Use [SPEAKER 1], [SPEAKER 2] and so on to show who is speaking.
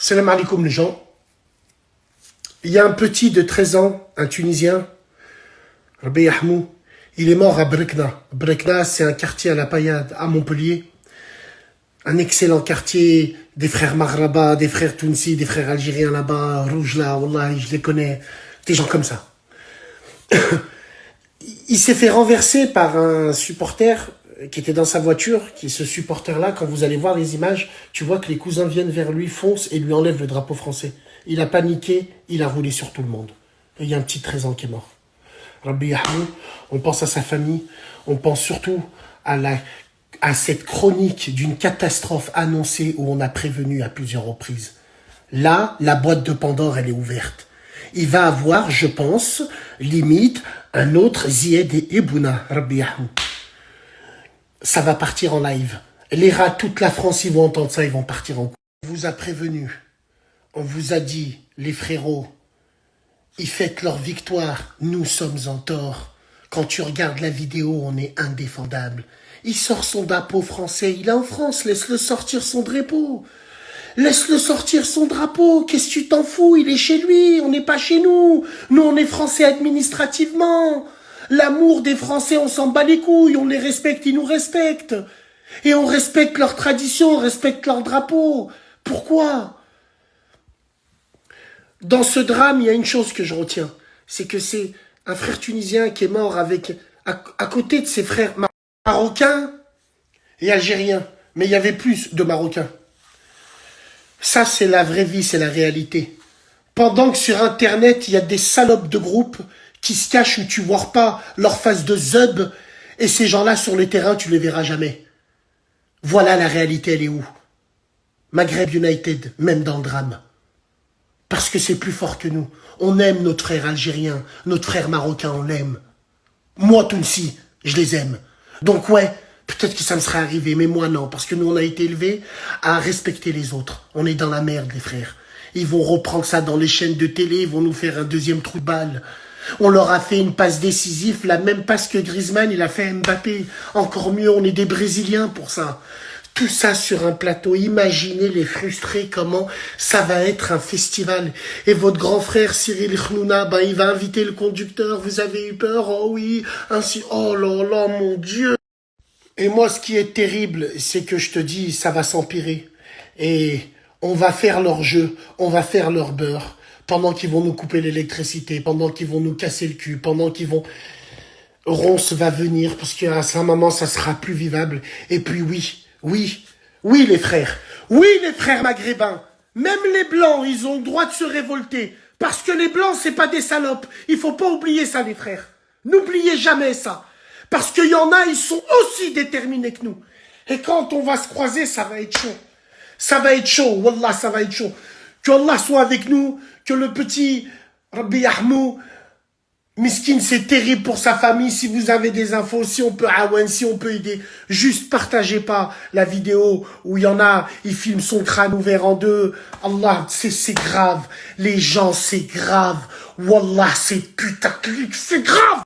[SPEAKER 1] Salam alaikum les gens. Il y a un petit de 13 ans, un Tunisien, Rabbi Yahmou, il est mort à Brekna. Brekna, c'est un quartier à la Paillade, à Montpellier. Un excellent quartier, des frères Maghraba, des frères Tounsi, des frères Algériens là-bas, rouges là, wallah, je les connais, des gens comme ça. Il s'est fait renverser par un supporter qui était dans sa voiture, qui est ce supporter-là, quand vous allez voir les images, tu vois que les cousins viennent vers lui, foncent et lui enlèvent le drapeau français. Il a paniqué, il a roulé sur tout le monde. Et il y a un petit 13 ans qui est mort. Rabbi Yahmou, on pense à sa famille, on pense surtout à cette chronique d'une catastrophe annoncée où on a prévenu à plusieurs reprises. Là, la boîte de Pandore, elle est ouverte. Il va avoir, je pense, limite, un autre Zied et Ebouna, Rabbi Yahmou. Ça va partir en live. Les rats, toute la France, ils vont entendre ça, ils vont partir en couille. On vous a prévenu. On vous a dit, les frérots, ils fêtent leur victoire. Nous sommes en tort. Quand tu regardes la vidéo, on est indéfendable. Il sort son drapeau français. Il est en France. Laisse-le sortir son drapeau. Laisse-le sortir son drapeau. Qu'est-ce que tu t'en fous? Il est chez lui. On n'est pas chez nous. Nous, on est français administrativement. L'amour des Français, on s'en bat les couilles. On les respecte, ils nous respectent. Et on respecte leurs traditions, on respecte leurs drapeaux. Pourquoi? Dans ce drame, il y a une chose que je retiens. C'est que c'est un frère tunisien qui est mort à côté de ses frères marocains et algériens. Mais il y avait plus de Marocains. Ça, c'est la vraie vie, c'est la réalité. Pendant que sur Internet, il y a des salopes de groupes qui se cachent où tu vois pas leur face de zub, et ces gens-là, sur le terrain, tu les verras jamais. Voilà la réalité, elle est où? Maghreb United, même dans le drame. Parce que c'est plus fort que nous. On aime notre frère algérien, notre frère marocain, on l'aime. Moi, Tounsi, je les aime. Donc ouais, peut-être que ça me serait arrivé, mais moi non, parce que nous, on a été élevés à respecter les autres. On est dans la merde, les frères. Ils vont reprendre ça dans les chaînes de télé, ils vont nous faire un deuxième trou de balle. On leur a fait une passe décisive, la même passe que Griezmann, il a fait Mbappé. Encore mieux, on est des Brésiliens pour ça. Tout ça sur un plateau. Imaginez les frustrés, comment ça va être un festival. Et votre grand frère Cyril Khnouna, ben, il va inviter le conducteur. Vous avez eu peur? Oh oui, ainsi. Oh là là, mon Dieu. Et moi, ce qui est terrible, c'est que je te dis, ça va s'empirer. Et on va faire leur jeu, on va faire leur beurre. Pendant qu'ils vont nous couper l'électricité, pendant qu'ils vont nous casser le cul, pendant qu'ils vont... Ronce va venir, parce qu'à un moment, ça sera plus vivable. Et puis oui, les frères. Oui, les frères maghrébins. Même les blancs, ils ont le droit de se révolter. Parce que les blancs, c'est pas des salopes. Il faut pas oublier ça, les frères. N'oubliez jamais ça. Parce qu'il y en a, ils sont aussi déterminés que nous. Et quand on va se croiser, ça va être chaud. Ça va être chaud, wallah, ça va être chaud. Que Allah soit avec nous, que le petit Rabbi Yahmou, Miskin, c'est terrible pour sa famille. Si vous avez des infos, si on peut si on peut aider, juste partagez pas la vidéo où il y en a, il filme son crâne ouvert en deux. Allah, c'est grave. Les gens, c'est grave. Wallah, c'est putaclic, c'est grave.